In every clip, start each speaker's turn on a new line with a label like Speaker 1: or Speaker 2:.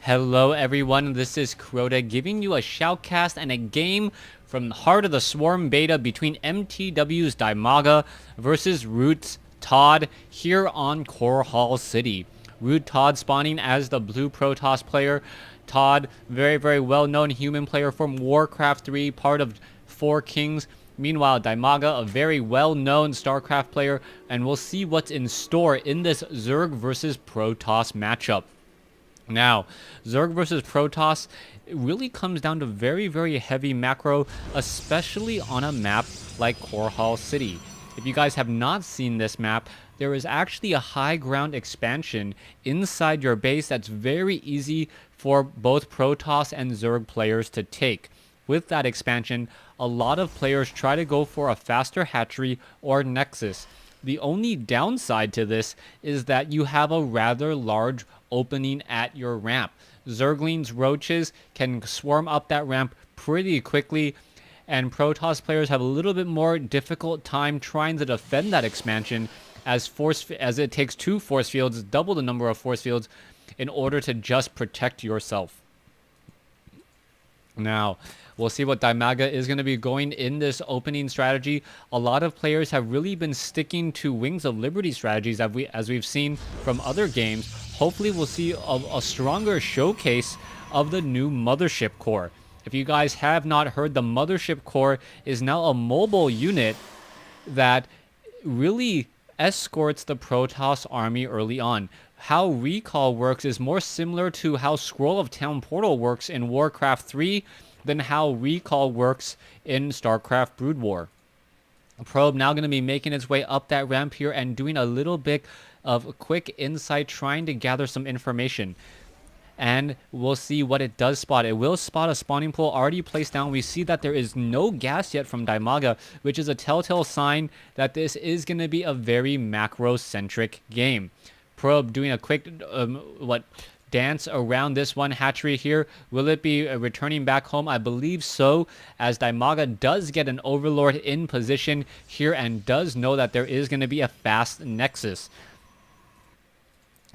Speaker 1: Hello everyone, this is Crota giving you a shoutcast and a game from the heart of the Swarm beta between MTW's Dimaga versus Root's ToD here on Core Hall City. Root ToD spawning as the blue Protoss player. ToD, very well-known human player from Warcraft 3, part of Four Kings. Meanwhile, Dimaga, a very well-known Starcraft player, and we'll see what's in store in this ZerG versus Protoss matchup. Now, ZerG versus Protoss, it really comes down to very heavy macro, especially on a map like Core Hall City. If you guys have not seen this map, there is actually a high ground expansion inside your base that's very easy for both Protoss and ZerG players to take. With that expansion, a lot of players try to go for a faster hatchery or nexus. The only downside to this is that you have a rather large opening at your ramp. Zerglings, roaches can swarm up that ramp pretty quickly, and Protoss players have a little bit more difficult time trying to defend that expansion as it takes 2 force fields, double the number of force fields, in order to just protect yourself. Now, we'll see what Dimaga is going to be going in this opening strategy. A lot of players have really been sticking to Wings of Liberty strategies as we've seen from other games. Hopefully we'll see a stronger showcase of the new Mothership Core. If you guys have not heard, the Mothership Core is now a mobile unit that really escorts the Protoss army early on. How Recall works is more similar to how Scroll of Town Portal works in Warcraft 3 than how Recall works in Starcraft Brood War. Probe now going to be making its way up that ramp here and doing a little bit of quick insight, trying to gather some information. And we'll see what it does spot. It will spot a spawning pool already placed down. We see that there is no gas yet from Dimaga, which is a telltale sign that this is going to be a very macro-centric game. Probe doing a quick dance around this one hatchery here. Will it be returning back home? I believe so, as Dimaga does get an Overlord in position here and does know that there is going to be a fast nexus.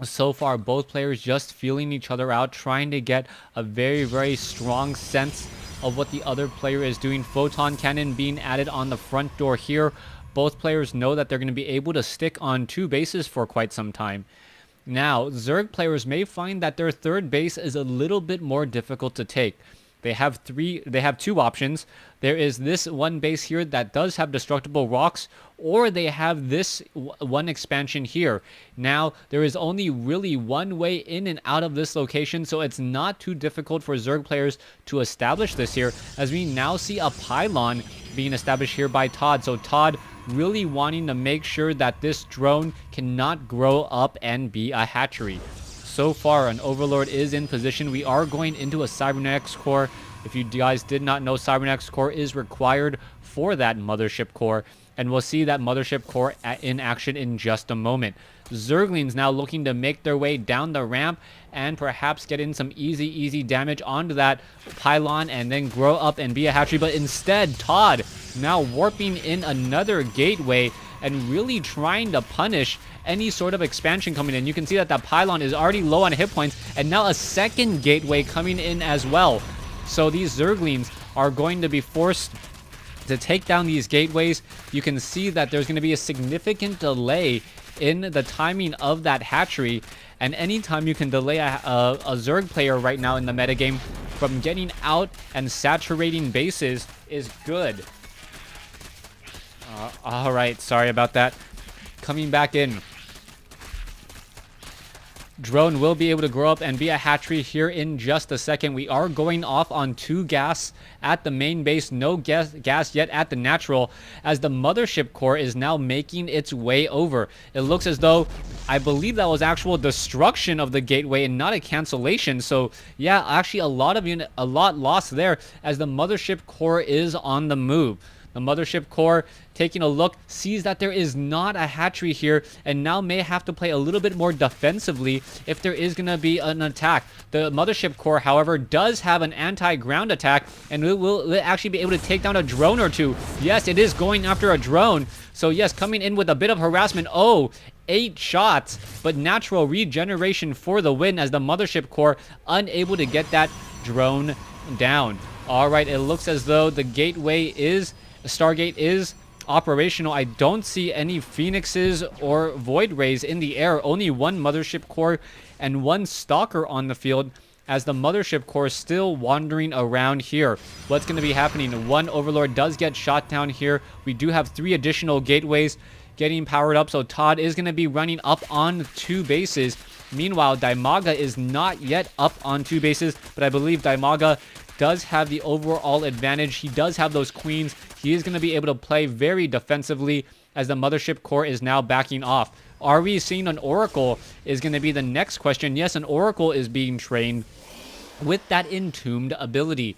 Speaker 1: So far, both players just feeling each other out, trying to get a very strong sense of what the other player is doing. Photon cannon being added on the front door here. Both players know that they're going to be able to stick on 2 bases for quite some time. Now, ZerG players may find that their third base is a little bit more difficult to take. They have 2 options. There is this one base here that does have destructible rocks, or they have this one expansion here. Now, there is only really one way in and out of this location, so it's not too difficult for ZerG players to establish this here, as we now see a pylon being established here by ToD. So ToD really wanting to make sure that this drone cannot grow up and be a hatchery. So far, an Overlord is in position. We are going into a Cybernetics core. If you guys did not know, Cybernetics core is required for that Mothership Core, and we'll see that Mothership Core in action in just a moment. Zerglings now looking to make their way down the ramp and perhaps get in some easy damage onto that pylon and then grow up and be a hatchery, but instead ToD now warping in another gateway and really trying to punish any sort of expansion coming in. You can see that that pylon is already low on hit points, and now a second gateway coming in as well. So these Zerglings are going to be forced to take down these gateways. You can see that there's going to be a significant delay in the timing of that hatchery, and anytime you can delay a ZerG player right now in the metagame from getting out and saturating bases is good. Alright, sorry about that. Coming back in. Drone will be able to grow up and be a hatchery here in just a second. We are going off on 2 gas at the main base. No gas yet at the natural, as the Mothership Core is now making its way over. It looks as though, I believe that was actual destruction of the gateway and not a cancellation. So yeah, actually a lot lost there, as the Mothership Core is on the move. The Mothership Core, taking a look, sees that there is not a hatchery here and now may have to play a little bit more defensively if there is going to be an attack. The Mothership Core, however, does have an anti-ground attack, and it will actually be able to take down a drone or 2. Yes, it is going after a drone. So yes, coming in with a bit of harassment. Oh, 8 shots, but natural regeneration for the win as the Mothership Core unable to get that drone down. All right, it looks as though the Stargate is operational. I don't see any Phoenixes or Void Rays in the air. Only one Mothership Core and one Stalker on the field, as the Mothership Core is still wandering around here. What's going to be happening? One Overlord does get shot down here. We do have 3 additional gateways getting powered up, so ToD is going to be running up on 2 bases. Meanwhile, Dimaga is not yet up on 2 bases, but I believe Dimaga does have the overall advantage. He does have those queens. He is going to be able to play very defensively as the Mothership Core is now backing off. Are we seeing an Oracle is going to be the next question. Yes, an Oracle is being trained with that Entombed ability.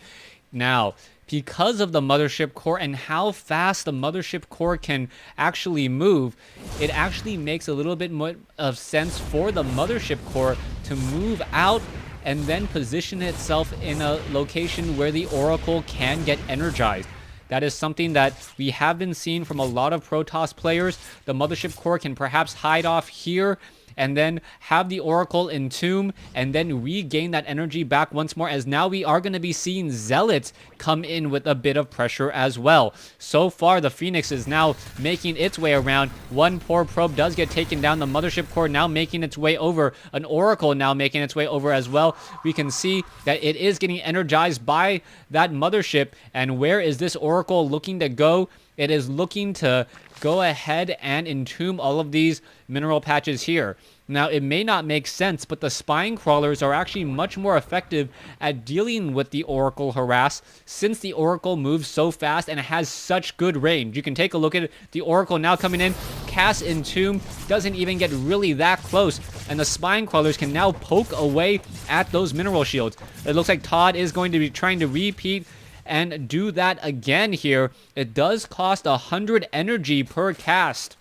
Speaker 1: Now, because of the Mothership Core and how fast the Mothership Core can actually move, it actually makes a little bit more of sense for the Mothership Core to move out and then position itself in a location where the Oracle can get energized. That is something that we have been seeing from a lot of Protoss players. The Mothership Core can perhaps hide off here and then have the Oracle entomb and then regain that energy back once more, as now we are going to be seeing Zealots come in with a bit of pressure as well. So far, the Phoenix is now making its way around. One poor probe does get taken down. The Mothership Core now making its way over. An Oracle now making its way over as well. We can see that it is getting energized by that Mothership. And where is this Oracle looking to go? It is looking to go ahead and entomb all of these mineral patches here. Now, it may not make sense, but the Spine Crawlers are actually much more effective at dealing with the Oracle harass, since the Oracle moves so fast and has such good range. You can take a look at it. The Oracle now coming in, cast Entomb, doesn't even get really that close, and the Spine Crawlers can now poke away at those mineral shields. It looks like ToD is going to be trying to repeat and do that again here. It does cost 100 energy per cast.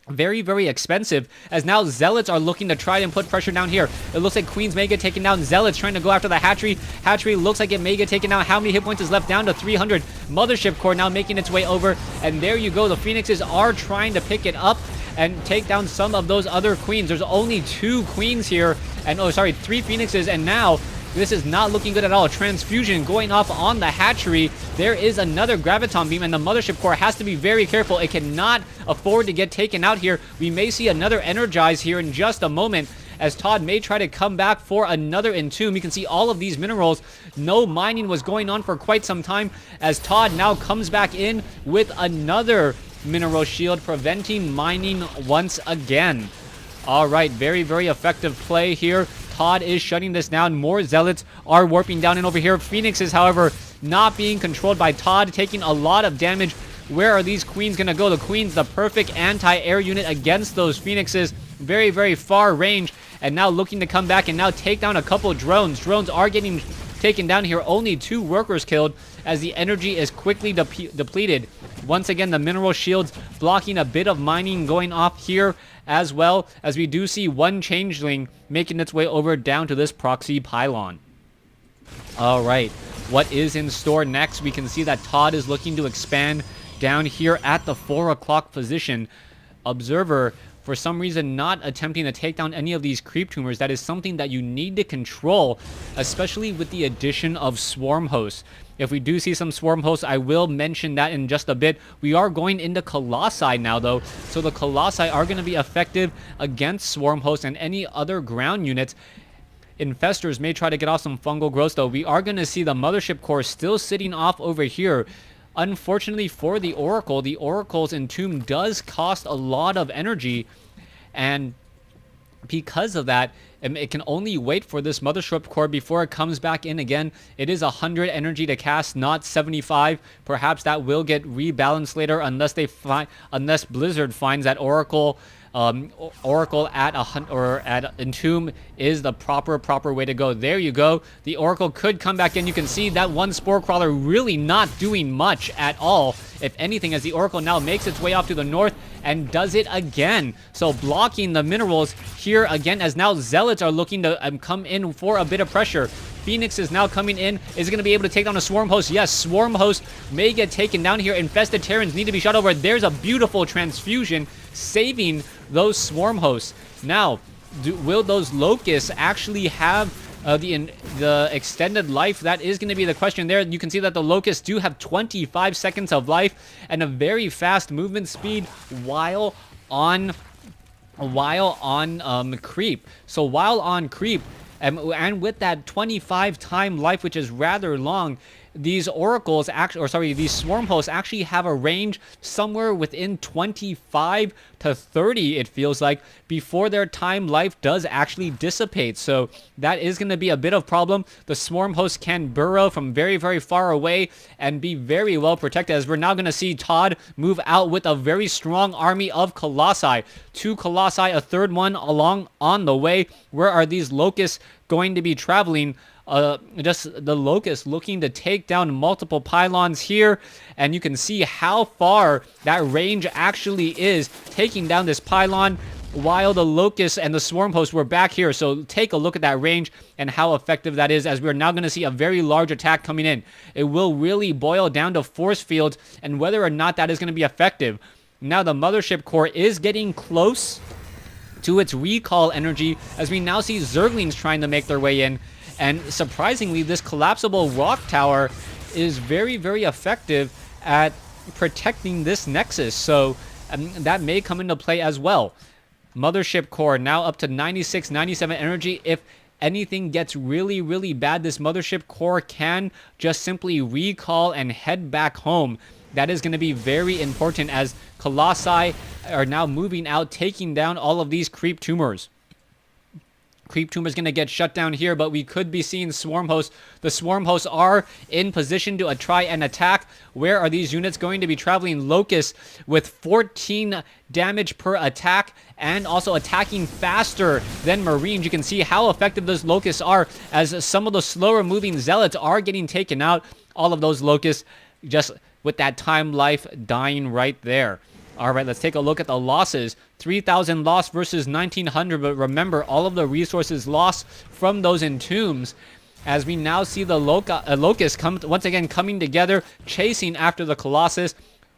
Speaker 1: Very, very expensive, as now Zealots are looking to try and put pressure down here. It looks like Queens may get taken down. Zealots trying to go after the Hatchery. Hatchery looks like it may get taken down. How many hit points is left? Down to 300. Mothership Core now making its way over, and there you go. The Phoenixes are trying to pick it up and take down some of those other Queens. There's only 2 Queens here, and 3 Phoenixes, and now this is not looking good at all. Transfusion going off on the Hatchery. There is another Graviton Beam, and the Mothership Core has to be very careful. It cannot afford to get taken out here. We may see another Energize here in just a moment, as ToD may try to come back for another Entomb. You can see all of these minerals. No mining was going on for quite some time, as ToD now comes back in with another mineral shield, preventing mining once again. All right, very, very effective play here. ToD is shutting this down. More Zealots are warping down in over here. Phoenixes, however, not being controlled by ToD, taking a lot of damage. Where are these Queens going to go? The Queens, the perfect anti-air unit against those Phoenixes. Very, very far range. And now looking to come back and now take down a couple drones. Drones are getting taken down here. Only 2 workers killed, as the energy is quickly depleted. Once again, the mineral shields blocking a bit of mining going off here, as well as we do see one Changeling making its way over down to this proxy pylon. All right, what is in store next? We can see that ToD is looking to expand down here at the 4 o'clock position. Observer, for some reason, not attempting to take down any of these creep tumors. That is something that you need to control, especially with the addition of Swarm Hosts. If we do see some Swarm Hosts, I will mention that in just a bit. We are going into Colossi now, though, so the Colossi are going to be effective against Swarm Hosts and any other ground units. Infestors may try to get off some fungal growth, though. We are going to see the Mothership Core still sitting off over here. Unfortunately for the Oracle, the Oracle's Entomb does cost a lot of energy, and because of that, it can only wait for this Mothership Core before it comes back in again. It is 100 energy to cast, not 75. Perhaps that will get rebalanced later, unless Blizzard finds that Oracle at Entomb is the proper way to go. There you go. The Oracle could come back in. You can see that one Spore Crawler really not doing much at all, if anything, as the Oracle now makes its way off to the north and does it again. So blocking the minerals here again, as now Zealots are looking to come in for a bit of pressure. Phoenix is now coming in. Is it going to be able to take down a Swarm Host? Yes, Swarm Host may get taken down here. Infested Terrans need to be shot over. There's a beautiful transfusion saving those swarm hosts. Now, will those locusts actually have the extended life? That is going to be the question there. You can see that the locusts do have 25 seconds of life and a very fast movement speed while on creep. So while on creep, and with that 25 time life, which is rather long, these oracles these swarm hosts actually have a range somewhere within 25 to 30, it feels like, before their time life does actually dissipate. So that is going to be a bit of problem. The swarm hosts can burrow from very, very far away and be very well protected, as we're now going to see ToD move out with a very strong army of Colossi. 2 Colossi, a third one along on the way. Where are these locusts going to be traveling? Just the locusts looking to take down multiple pylons here, and you can see how far that range actually is, taking down this pylon while the locusts and the swarm hosts were back here. So take a look at that range and how effective that is, as we're now going to see a very large attack coming in. It will really boil down to force fields and whether or not that is going to be effective. Now the mothership core is getting close to its recall energy, as we now see Zerglings trying to make their way in. And surprisingly, this collapsible rock tower is very, very effective at protecting this nexus. So that may come into play as well. Mothership core now up to 96, 97 energy. If anything gets really, really bad, this mothership core can just simply recall and head back home. That is going to be very important, as Colossi are now moving out, taking down all of these creep tumors. Creep tumor is going to get shut down here, but we could be seeing swarm hosts. The swarm hosts are in position to try and attack. Where are these units going to be traveling? Locusts with 14 damage per attack and also attacking faster than Marines. You can see how effective those locusts are, as some of the slower moving zealots are getting taken out. All of those locusts just with that time life dying right there. All right, let's take a look at the losses. 3,000 lost versus 1,900, but remember, all of the resources lost from those entombs, as we now see the locusts once again coming together, chasing after the Colossus.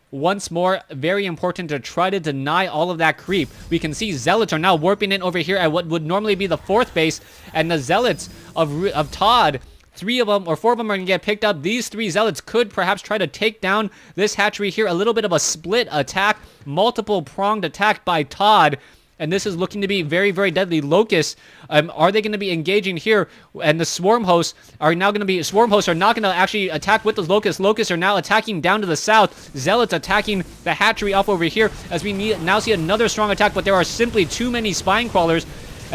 Speaker 1: Once more, very important to try to deny all of that creep. We can see zealots are now warping in over here at what would normally be the 4th base, and the zealots of ToD, 3 of them or 4 of them are going to get picked up. These 3 zealots could perhaps try to take down this hatchery here. A little bit of a split attack, multiple pronged attack by ToD. And this is looking to be very, very deadly. Locusts, are they going to be engaging here? And the swarm hosts are now going to be... Swarm hosts are not going to actually attack with those locusts. Locusts are now attacking down to the south. Zealots attacking the hatchery up over here, as we now see another strong attack. But there are simply too many spine crawlers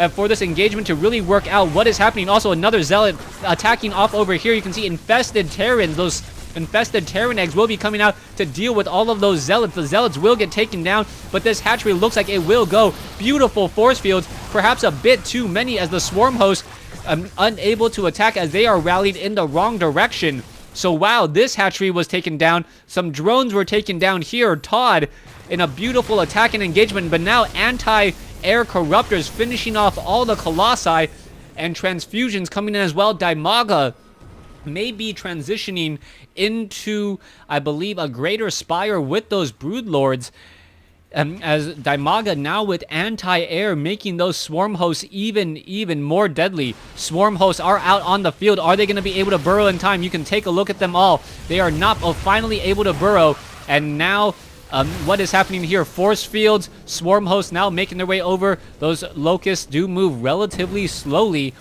Speaker 1: for this engagement to really work out. What is happening? Also, another zealot attacking off over here. You can see infested Terrans. Those infested Terran eggs will be coming out to deal with all of those zealots. The zealots will get taken down, but this hatchery looks like it will go. Beautiful force fields, perhaps a bit too many, as the swarm hosts unable to attack as they are rallied in the wrong direction. So wow, this hatchery was taken down. Some drones were taken down here. ToD in a beautiful attack and engagement, but now anti-air corruptors finishing off all the Colossi, and transfusions coming in as well. Dimaga may be transitioning into, I believe, a greater spire with those broodlords, as Dimaga now with anti-air making those swarm hosts even more deadly. Swarm hosts are out on the field. Are they going to be able to burrow in time? You can take a look at them all. They are not finally able to burrow, and now what is happening here? Force fields, swarm hosts now making their way over. Those locusts do move relatively slowly,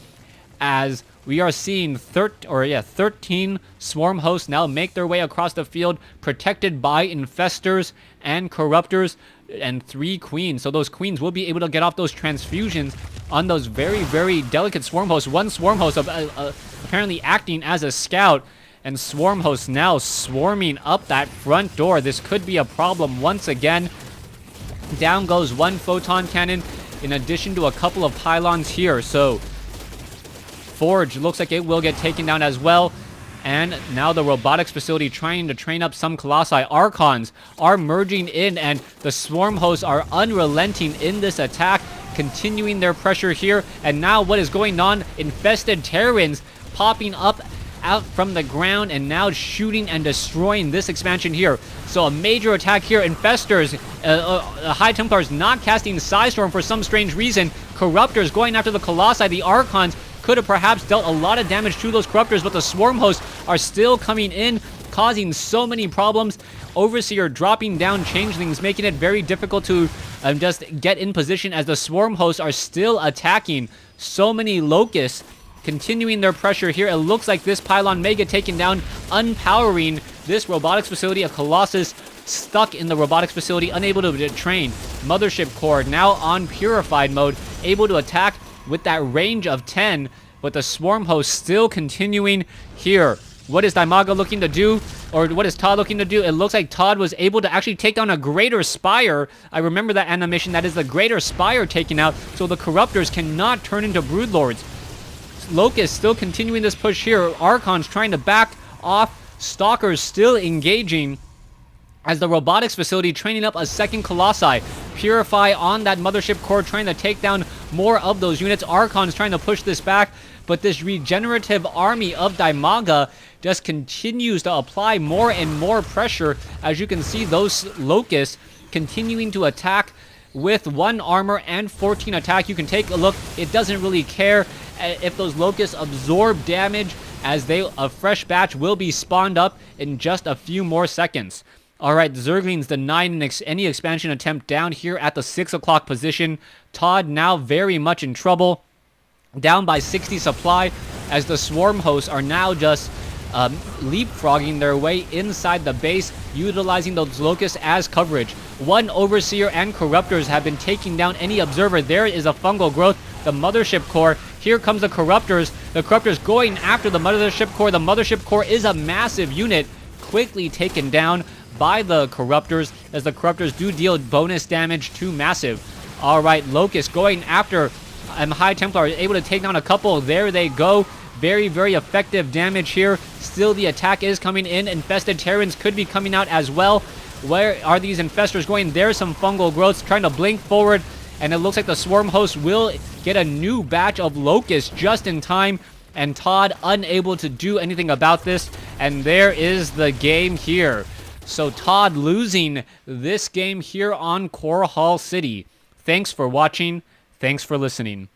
Speaker 1: as we are seeing 13 swarm hosts now make their way across the field, protected by infestors and corruptors, and 3 queens. So those queens will be able to get off those transfusions on those very, very delicate swarm hosts. One swarm host apparently acting as a scout, and swarm hosts now swarming up that front door. This could be a problem once again. Down goes 1 photon cannon, in addition to a couple of pylons here. So Forge looks like it will get taken down as well. And now the robotics facility trying to train up some Colossi. Archons are merging in, and the swarm hosts are unrelenting in this attack, continuing their pressure here. And now what is going on? Infested Terrans popping up out from the ground and now shooting and destroying this expansion here. So a major attack here. Infestors, High Templars not casting Psystorm for some strange reason. Corruptors going after the Colossi. The Archons could have perhaps dealt a lot of damage to those Corruptors, but the Swarm hosts are still coming in, causing so many problems. Overseer dropping down Changelings, making it very difficult to just get in position as the Swarm hosts are still attacking. So many Locusts continuing their pressure here. It looks like this Pylon may get taken down, unpowering this robotics facility. A Colossus stuck in the robotics facility, unable to train. Mothership Core now on purified mode, able to attack with that range of 10, but the Swarm host still continuing here. What is Dimaga looking to do? Or what is ToD looking to do? It looks like ToD was able to actually take down a Greater Spire. I remember that animation. That is the Greater Spire taken out, so the Corruptors cannot turn into Broodlords. Locust still continuing this push here. Archons trying to back off. Stalkers still engaging as the robotics facility training up a second Colossi. Purify on that Mothership Core trying to take down more of those units. Archons trying to push this back, but this regenerative army of Dimaga just continues to apply more and more pressure. As you can see, those Locusts continuing to attack with 1 armor and 14 attack. You can take a look. It doesn't really care if those Locusts absorb damage, as a fresh batch will be spawned up in just a few more seconds. Alright, Zerglings denying any expansion attempt down here at the 6 o'clock position. ToD now very much in trouble, down by 60 supply, as the Swarm hosts are now just leapfrogging their way inside the base, utilizing those Locusts as coverage. 1 Overseer and Corruptors have been taking down any observer. There is a fungal growth. The Mothership Core. Here comes the Corruptors. The Corruptors going after the Mothership Core. The Mothership Core is a massive unit, quickly taken down by the Corruptors, as the Corruptors do deal bonus damage to Massive. Alright, Locust going after High Templar, able to take down a couple. There they go. Very, very effective damage here. Still, the attack is coming in. Infested Terrans could be coming out as well. Where are these Infestors going? There's some fungal growths trying to blink forward, and it looks like the Swarm host will get a new batch of Locusts just in time, and ToD unable to do anything about this, and there is the game here. So ToD losing this game here on Core Hall City. Thanks for watching. Thanks for listening.